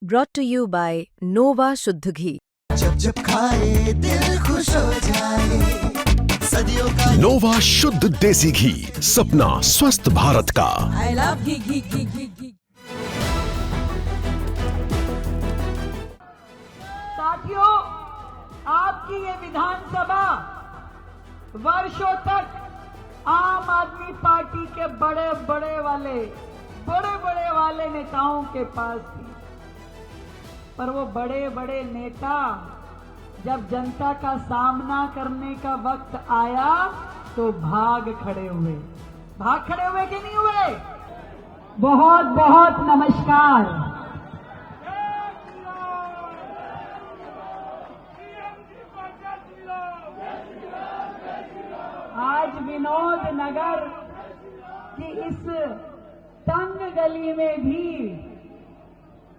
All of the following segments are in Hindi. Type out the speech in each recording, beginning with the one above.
brought to you by Nova शुद्ध घी। जब जब खाए दिल खुश हो जाए, सदियों का नोवा शुद्ध देसी घी, सपना स्वस्थ भारत का। I love घी घी घी घी घी। साथियों, आपकी ये विधानसभा वर्षों तक आम आदमी पार्टी के बड़े बड़े वाले नेताओं के पास थी, पर वो बड़े बड़े नेता जब जनता का सामना करने का वक्त आया तो भाग खड़े हुए कि नहीं हुए? बहुत बहुत नमस्कार। आज विनोद नगर की इस तंग गली में भी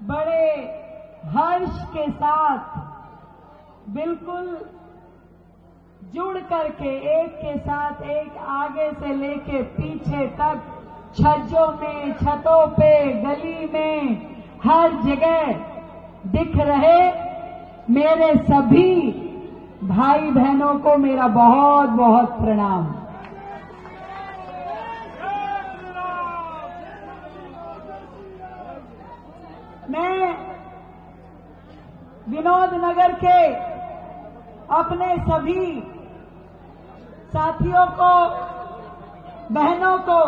बड़े हर्ष के साथ बिल्कुल जुड़ करके एक के साथ एक आगे से लेके पीछे तक छज्जों में, छतों पे, गली में, हर जगह दिख रहे मेरे सभी भाई बहनों को मेरा बहुत बहुत प्रणाम। मैं विनोद नगर के अपने सभी साथियों को, बहनों को,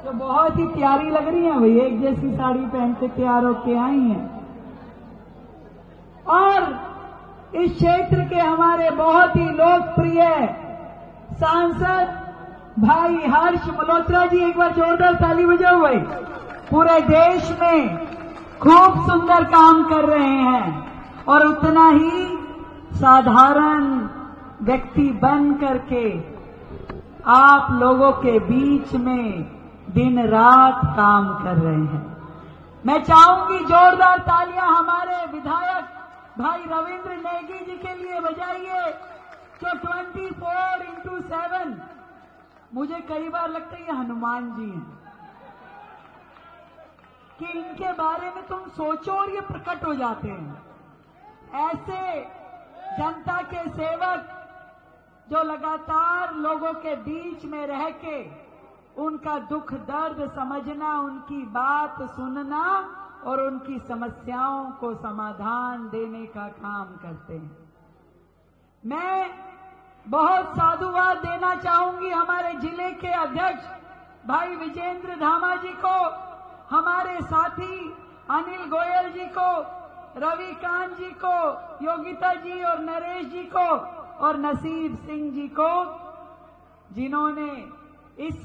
जो बहुत ही प्यारी लग रही हैं, भाई एक जैसी साड़ी पहन के तैयार होके आई हैं, और इस क्षेत्र के हमारे बहुत ही लोकप्रिय सांसद भाई हर्ष मल्होत्रा जी, एक बार जोरदार ताली बजाओ भाई। पूरे देश में खूब सुंदर काम कर रहे हैं और उतना ही साधारण व्यक्ति बन करके आप लोगों के बीच में दिन रात काम कर रहे हैं। मैं चाहूंगी जोरदार तालियां हमारे विधायक भाई रविंद्र नेगी जी के लिए बजाइए, जो 24x7, मुझे कई बार लगता है ये हनुमान जी हैं कि इनके बारे में तुम सोचो और ये प्रकट हो जाते हैं। ऐसे जनता के सेवक जो लगातार लोगों के बीच में रह के उनका दुख दर्द समझना, उनकी बात सुनना और उनकी समस्याओं को समाधान देने का काम करते हैं। मैं बहुत साधुवाद देना चाहूंगी हमारे जिले के अध्यक्ष भाई विजेंद्र धामा जी को, हमारे साथी अनिल गोयल जी को, रवि कांत जी को, योगिता जी और नरेश जी को और नसीब सिंह जी को, जिन्होंने इस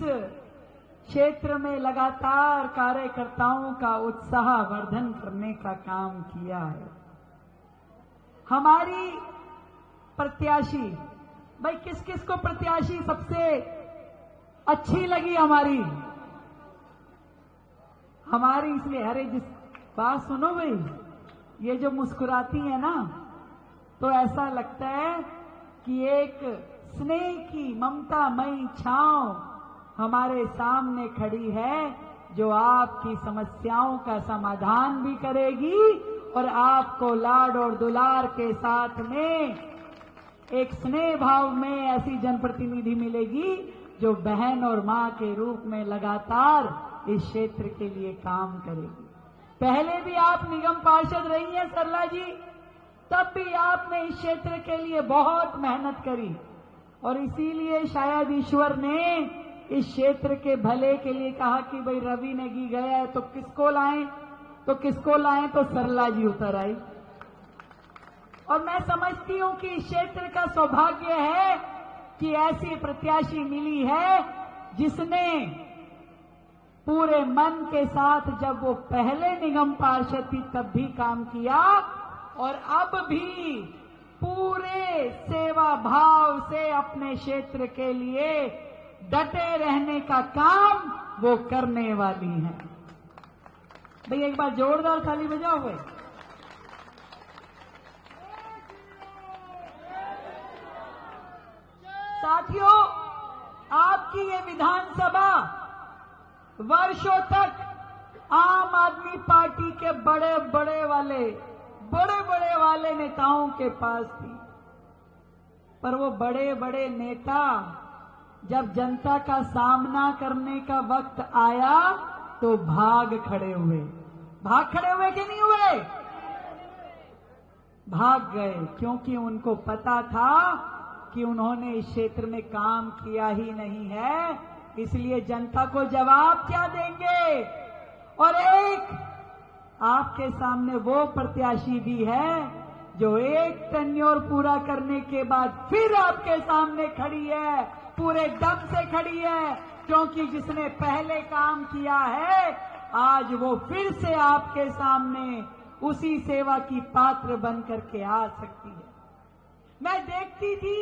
क्षेत्र में लगातार कार्यकर्ताओं का उत्साह वर्धन करने का काम किया है। हमारी प्रत्याशी, भाई किस किस को प्रत्याशी सबसे अच्छी लगी? हमारी इसलिए, अरे जिस बात सुनो भाई, ये जो मुस्कुराती है ना, तो ऐसा लगता है कि एक स्नेह की ममतामयी छांव हमारे सामने खड़ी है, जो आपकी समस्याओं का समाधान भी करेगी और आपको लाड और दुलार के साथ में एक स्नेह भाव में ऐसी जनप्रतिनिधि मिलेगी जो बहन और मां के रूप में लगातार इस क्षेत्र के लिए काम करेगी। पहले भी आप निगम पार्षद रही हैं सरला जी, तब भी आपने इस क्षेत्र के लिए बहुत मेहनत करी और इसीलिए शायद ईश्वर ने इस क्षेत्र के भले के लिए कहा कि भाई रवि नेगी गया है तो किसको लाएं, तो सरला जी उतर आई। और मैं समझती हूं कि इस क्षेत्र का सौभाग्य है कि ऐसी प्रत्याशी मिली है जिसने पूरे मन के साथ, जब वो पहले निगम पार्षद थी तब भी काम किया और अब भी पूरे सेवा भाव से अपने क्षेत्र के लिए डटे रहने का काम वो करने वाली हैं। भाई एक बार जोरदार ताली बजाओ भाई। साथियों, आपकी ये विधानसभा वर्षों तक आम आदमी पार्टी के बड़े बड़े वाले नेताओं के पास थी। पर वो बड़े बड़े नेता जब जनता का सामना करने का वक्त आया तो भाग खड़े हुए कि नहीं हुए? भाग गए, क्योंकि उनको पता था कि उन्होंने इस क्षेत्र में काम किया ही नहीं है, इसलिए जनता को जवाब क्या देंगे। और एक आपके सामने वो प्रत्याशी भी है जो एक टेन्योर पूरा करने के बाद फिर आपके सामने खड़ी है, पूरे दम से खड़ी है, क्योंकि जिसने पहले काम किया है आज वो फिर से आपके सामने उसी सेवा की पात्र बन करके आ सकती है। मैं देखती थी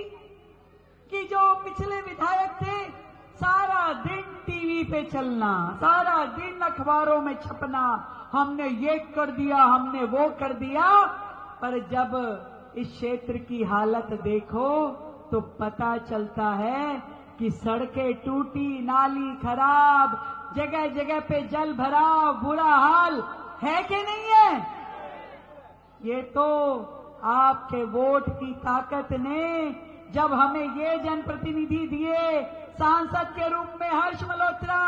कि जो पिछले विधायक थे सारा दिन टीवी पे चलना, सारा दिन अखबारों में छपना, हमने ये कर दिया, हमने वो कर दिया, पर जब इस क्षेत्र की हालत देखो तो पता चलता है कि सड़कें टूटी, नाली खराब, जगह जगह पे जल भराव, बुरा हाल है कि नहीं है? ये तो आपके वोट की ताकत ने, जब हमें ये जनप्रतिनिधि दिए, सांसद के रूप में हर्ष मल्होत्रा,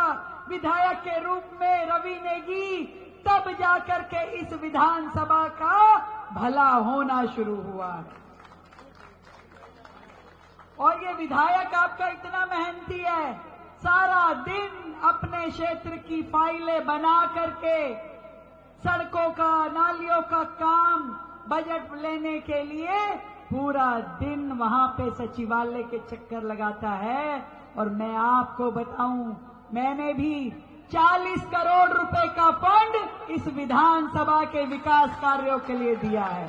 विधायक के रूप में रवि नेगी, तब जाकर के इस विधानसभा का भला होना शुरू हुआ है। और ये विधायक आपका इतना मेहनती है, सारा दिन अपने क्षेत्र की फाइलें बना करके सड़कों का, नालियों का काम, बजट लेने के लिए पूरा दिन वहां पे सचिवालय के चक्कर लगाता है। और मैं आपको बताऊं, मैंने भी 40 करोड़ रुपए का फंड इस विधानसभा के विकास कार्यों के लिए दिया है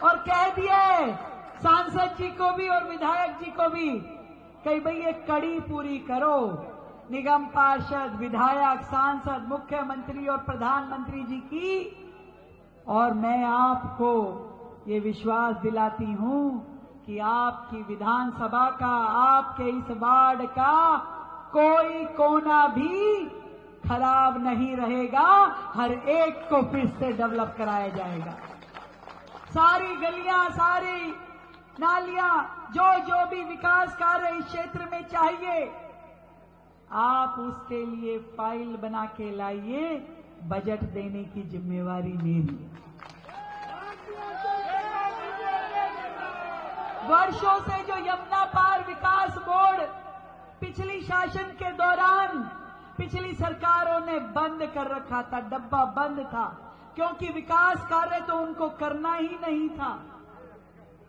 और कह दिया है सांसद जी को भी और विधायक जी को भी, कहीं भाई ये कड़ी पूरी करो। निगम पार्षद, विधायक, सांसद, मुख्यमंत्री और प्रधानमंत्री जी की। और मैं आपको ये विश्वास दिलाती हूं कि आपकी विधानसभा का, आपके इस वार्ड का कोई कोना भी खराब नहीं रहेगा, हर एक को फिर से डेवलप कराया जाएगा। सारी गलियां, सारी नालियां, जो भी विकास कार्य इस क्षेत्र में चाहिए, आप उसके लिए फाइल बना के लाइए, बजट देने की जिम्मेवारी मेरी है। वर्षों से जो यमुना पार विकास बोर्ड पिछली शासन के दौरान पिछली सरकारों ने बंद कर रखा था, डब्बा बंद था, क्योंकि विकास कार्य तो उनको करना ही नहीं था।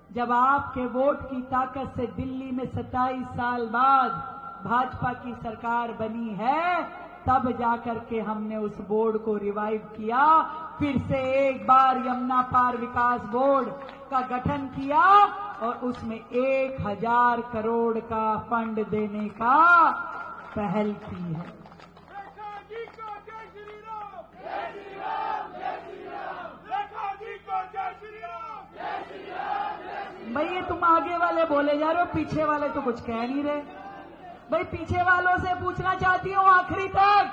जब आपके वोट की ताकत से दिल्ली में 27 साल बाद भाजपा की सरकार बनी है, तब जाकर के हमने उस बोर्ड को रिवाइव किया, फिर से एक बार यमुना पार विकास बोर्ड का गठन किया और उसमें 1000 करोड़ का फंड देने का पहल की है। भाई ये तुम आगे वाले बोले जा रहे हो, पीछे वाले तो कुछ कह नहीं रहे। भाई पीछे वालों से पूछना चाहती हूँ आखिरी तक,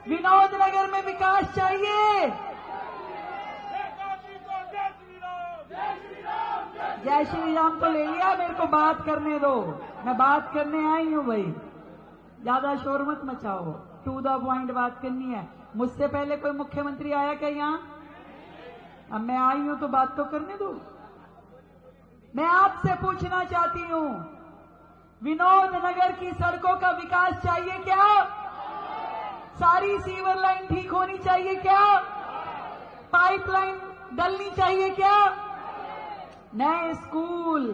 विनोद नगर में विकास चाहिए? जय श्री राम तो ले लिया, मेरे को बात करने दो, मैं बात करने आई हूँ। भाई ज्यादा शोर मत मचाओ, टू द पॉइंट बात करनी है। मुझसे पहले कोई मुख्यमंत्री आया क्या यहाँ? अब मैं आई हूँ तो बात तो करने दो। मैं आपसे पूछना चाहती हूँ, विनोद नगर की सड़कों का विकास चाहिए क्या? सारी सीवर लाइन ठीक होनी चाहिए क्या? पाइपलाइन डलनी चाहिए क्या? नए स्कूल,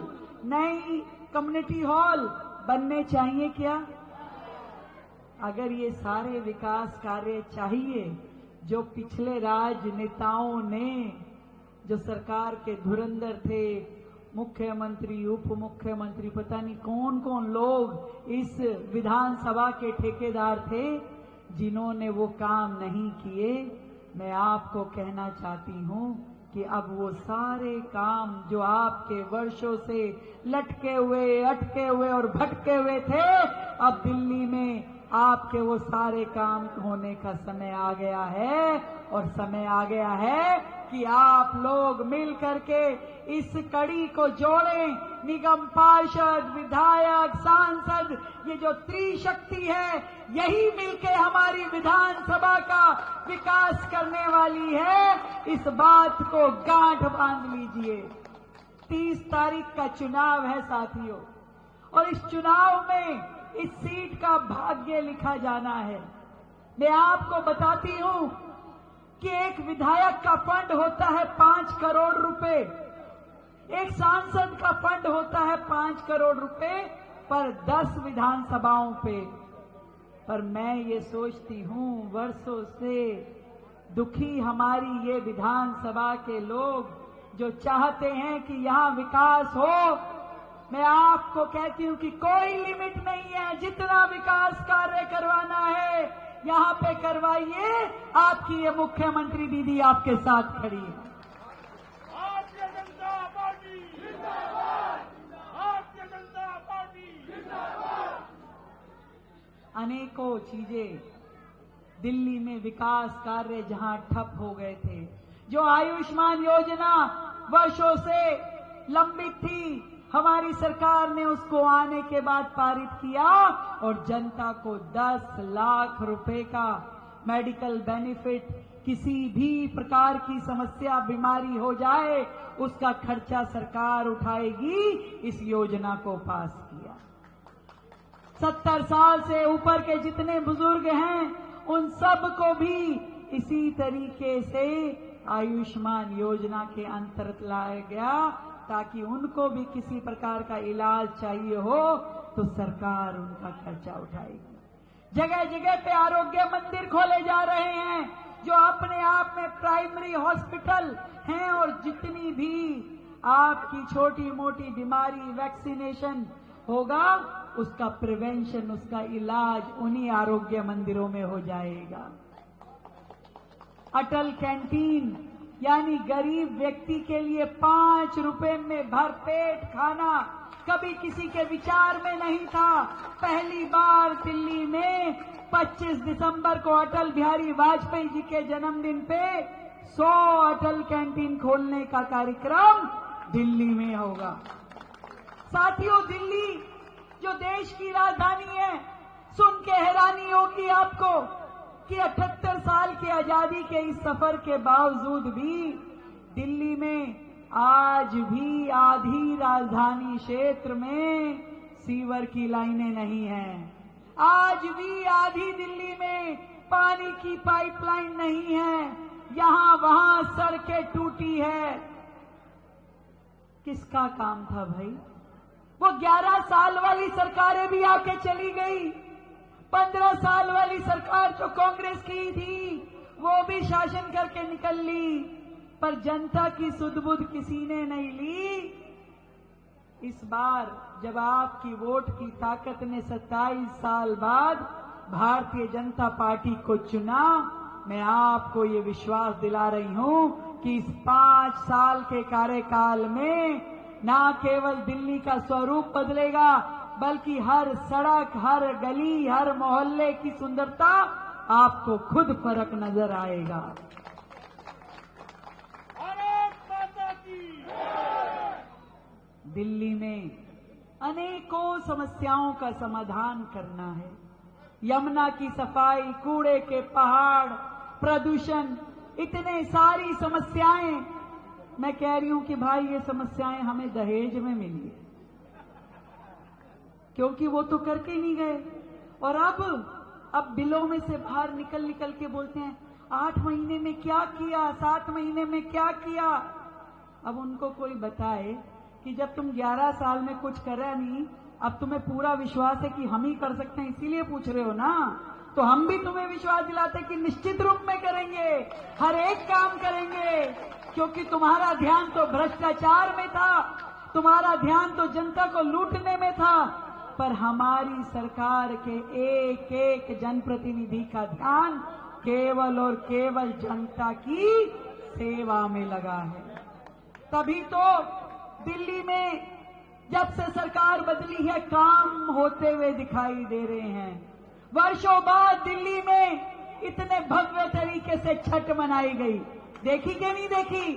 नई कम्युनिटी हॉल बनने चाहिए क्या? अगर ये सारे विकास कार्य चाहिए जो पिछले राजनेताओं ने, जो सरकार के धुरंधर थे, मुख्यमंत्री, उप मुख्यमंत्री, पता नहीं कौन कौन लोग इस विधानसभा के ठेकेदार थे, जिन्होंने वो काम नहीं किए, मैं आपको कहना चाहती हूं कि अब वो सारे काम जो आपके वर्षों से लटके हुए, अटके हुए और भटके हुए थे, अब दिल्ली में आपके वो सारे काम होने का समय आ गया है, और समय आ गया है कि आप लोग मिल करके इस कड़ी को जोड़ें। निगम पार्षद, विधायक, सांसद, ये जो त्रिशक्ति है, यही मिलके हमारी विधानसभा का विकास करने वाली है। इस बात को गांठ बांध लीजिए। 30 तारीख का चुनाव है साथियों, और इस चुनाव में इस सीट का भाग्य लिखा जाना है। मैं आपको बताती हूं कि एक विधायक का फंड होता है 5 करोड़ रुपए, एक सांसद का फंड होता है 5 करोड़ रुपए पर 10 विधानसभाओं पे। पर मैं ये सोचती हूं, वर्षों से दुखी हमारी ये विधानसभा के लोग जो चाहते हैं कि यहां विकास हो, मैं आपको कहती हूं कि कोई लिमिट नहीं है। जितना विकास कार्य करवाना है यहां पे करवाइए। आपकी ये मुख्यमंत्री दीदी आपके साथ खड़ी है। भारतीय जनता पार्टी जिंदाबाद, भारतीय जनता पार्टी जिंदाबाद। अनेकों चीजें दिल्ली में विकास कार्य जहां ठप हो गए थे, जो आयुष्मान योजना वर्षों से लंबित थी, हमारी सरकार ने उसको आने के बाद पारित किया और जनता को 10 लाख रुपए का मेडिकल बेनिफिट, किसी भी प्रकार की समस्या बीमारी हो जाए उसका खर्चा सरकार उठाएगी, इस योजना को पास किया। 70 साल से ऊपर के जितने बुजुर्ग हैं उन सब को भी इसी तरीके से आयुष्मान योजना के अंतर्गत लाया गया, ताकि उनको भी किसी प्रकार का इलाज चाहिए हो तो सरकार उनका खर्चा उठाएगी। जगह जगह पे आरोग्य मंदिर खोले जा रहे हैं जो अपने आप में प्राइमरी हॉस्पिटल हैं, और जितनी भी आपकी छोटी मोटी बीमारी वैक्सीनेशन होगा उसका प्रिवेंशन, उसका इलाज उन्हीं आरोग्य मंदिरों में हो जाएगा। अटल कैंटीन यानी गरीब व्यक्ति के लिए 5 रुपए में भरपेट खाना कभी किसी के विचार में नहीं था। पहली बार दिल्ली में 25 दिसंबर को अटल बिहारी वाजपेयी जी के जन्मदिन पे 100 अटल कैंटीन खोलने का कार्यक्रम दिल्ली में होगा। साथियों, दिल्ली जो देश की राजधानी है, सुन के हैरानी होगी आपको कि 78 साल की आजादी के इस सफर के बावजूद भी दिल्ली में आज भी आधी राजधानी क्षेत्र में सीवर की लाइनें नहीं हैं। आज भी आधी दिल्ली में पानी की पाइपलाइन नहीं है। यहां वहां सड़कें टूटी है। किसका काम था भाई? वो 11 साल वाली सरकारें भी आके चली गई। 15 साल वाली सरकार जो कांग्रेस की थी वो भी शासन करके निकल ली, पर जनता की सुध-बुध किसी ने नहीं ली। इस बार जब आपकी वोट की ताकत ने 27 साल बाद भारतीय जनता पार्टी को चुना, मैं आपको ये विश्वास दिला रही हूं कि इस 5 साल के कार्यकाल में न केवल दिल्ली का स्वरूप बदलेगा, बल्कि हर सड़क, हर गली, हर मोहल्ले की सुंदरता आपको खुद फर्क नजर आएगा। भारत माता की। दिल्ली में अनेकों समस्याओं का समाधान करना है। यमुना की सफाई, कूड़े के पहाड़, प्रदूषण, इतने सारी समस्याएं। मैं कह रही हूं कि भाई ये समस्याएं हमें दहेज में मिली, क्योंकि वो तो करके नहीं गए। और अब बिलों में से बाहर निकल के बोलते हैं 8 महीने में क्या किया, 7 महीने में क्या किया। अब उनको कोई बताए कि जब तुम 11 साल में कुछ करा नहीं, अब तुम्हें पूरा विश्वास है कि हम ही कर सकते हैं, इसीलिए पूछ रहे हो ना, तो हम भी तुम्हें विश्वास दिलाते कि निश्चित रूप में करेंगे, हर एक काम करेंगे, क्योंकि तुम्हारा ध्यान तो भ्रष्टाचार में था, तुम्हारा ध्यान तो जनता को लूटने में था। पर हमारी सरकार के एक एक जनप्रतिनिधि का ध्यान केवल और केवल जनता की सेवा में लगा है। तभी तो दिल्ली में जब से सरकार बदली है काम होते हुए दिखाई दे रहे हैं। वर्षों बाद दिल्ली में इतने भव्य तरीके से छठ मनाई गई, देखी कि नहीं देखी?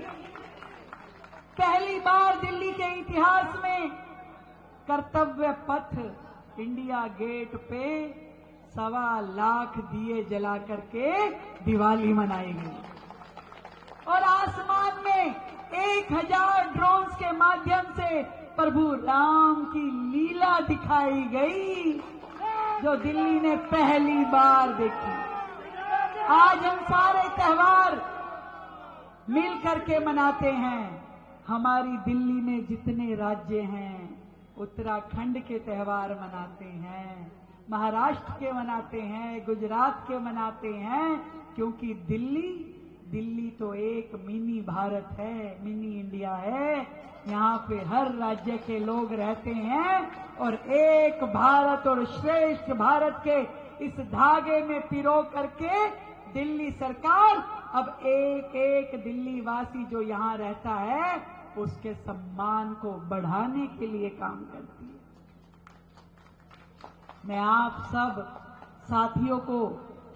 पहली बार दिल्ली के इतिहास में कर्तव्य पथ इंडिया गेट पे 1.25 लाख दिए जला करके दिवाली मनाई गई और आसमान में 1000 ड्रोन्स के माध्यम से प्रभु राम की लीला दिखाई गई, जो दिल्ली ने पहली बार देखी। आज हम सारे त्योहार मिल करके मनाते हैं। हमारी दिल्ली में जितने राज्य हैं, उत्तराखंड के त्योहार मनाते हैं, महाराष्ट्र के मनाते हैं, गुजरात के मनाते हैं, क्योंकि दिल्ली तो एक मिनी भारत है, मिनी इंडिया है। यहाँ पे हर राज्य के लोग रहते हैं और एक भारत और श्रेष्ठ भारत के इस धागे में पिरो करके दिल्ली सरकार अब एक एक दिल्ली वासी जो यहाँ रहता है उसके सम्मान को बढ़ाने के लिए काम करती है। मैं आप सब साथियों को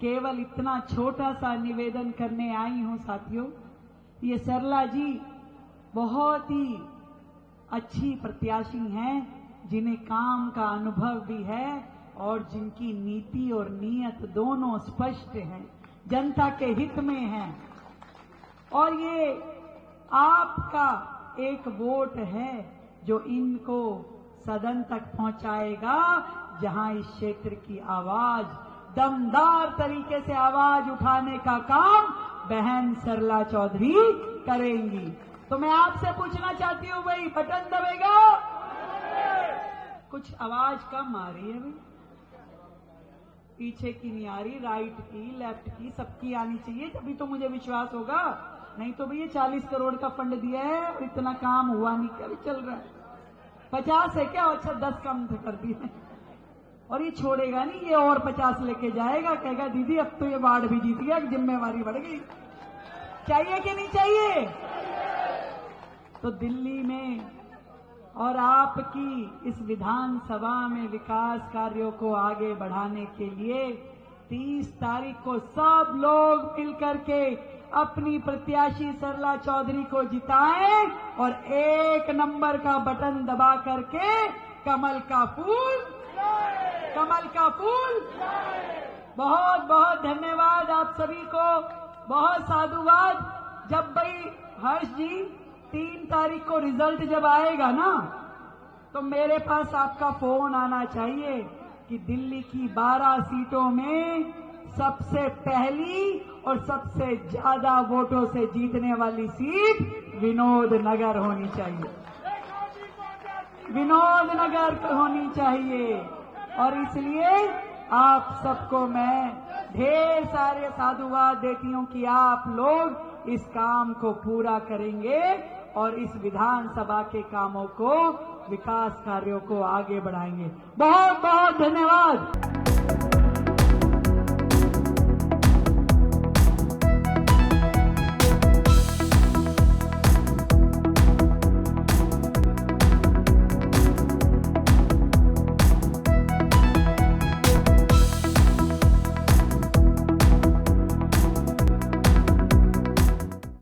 केवल इतना छोटा सा निवेदन करने आई हूं। साथियों, ये सरला जी बहुत ही अच्छी प्रत्याशी हैं, जिन्हें काम का अनुभव भी है और जिनकी नीति और नीयत दोनों स्पष्ट हैं, जनता के हित में हैं। और ये आपका एक वोट है जो इनको सदन तक पहुंचाएगा, जहां इस क्षेत्र की आवाज, दमदार तरीके से आवाज उठाने का काम बहन सरला चौधरी करेंगी। तो मैं आपसे पूछना चाहती हूं, भाई बटन दबेगा? कुछ आवाज कम आ रही है भाई, पीछे की नहीं आ रही, राइट की, लेफ्ट की, सबकी आनी चाहिए, तभी तो मुझे विश्वास होगा। नहीं तो भैया 40 करोड़ का फंड दिया है और इतना काम हुआ नहीं, क्या चल रहा है? 50 है क्या? अच्छा 10 कम कर दिए। और ये छोड़ेगा नहीं, ये और 50 लेके जाएगा, कहेगा दीदी अब तो ये वार्ड भी जीत गया, जिम्मेवारी बढ़ गई। चाहिए कि नहीं चाहिए? तो दिल्ली में और आपकी इस विधानसभा में विकास कार्यों को आगे बढ़ाने के लिए 30 तारीख को सब लोग मिलकर के अपनी प्रत्याशी सरला चौधरी को जिताएं और 1 नंबर का बटन दबा करके कमल का फूल बहुत बहुत धन्यवाद आप सभी को, बहुत साधुवाद। जब भाई हर्ष जी 3 तारीख को रिजल्ट जब आएगा ना, तो मेरे पास आपका फोन आना चाहिए कि दिल्ली की 12 सीटों में सबसे पहली और सबसे ज्यादा वोटों से जीतने वाली सीट विनोद नगर होनी चाहिए, विनोद नगर होनी चाहिए। और इसलिए आप सबको मैं ढेर सारे साधुवाद देती हूं कि आप लोग इस काम को पूरा करेंगे और इस विधानसभा के कामों को, विकास कार्यों को आगे बढ़ाएंगे। बहुत बहुत धन्यवाद।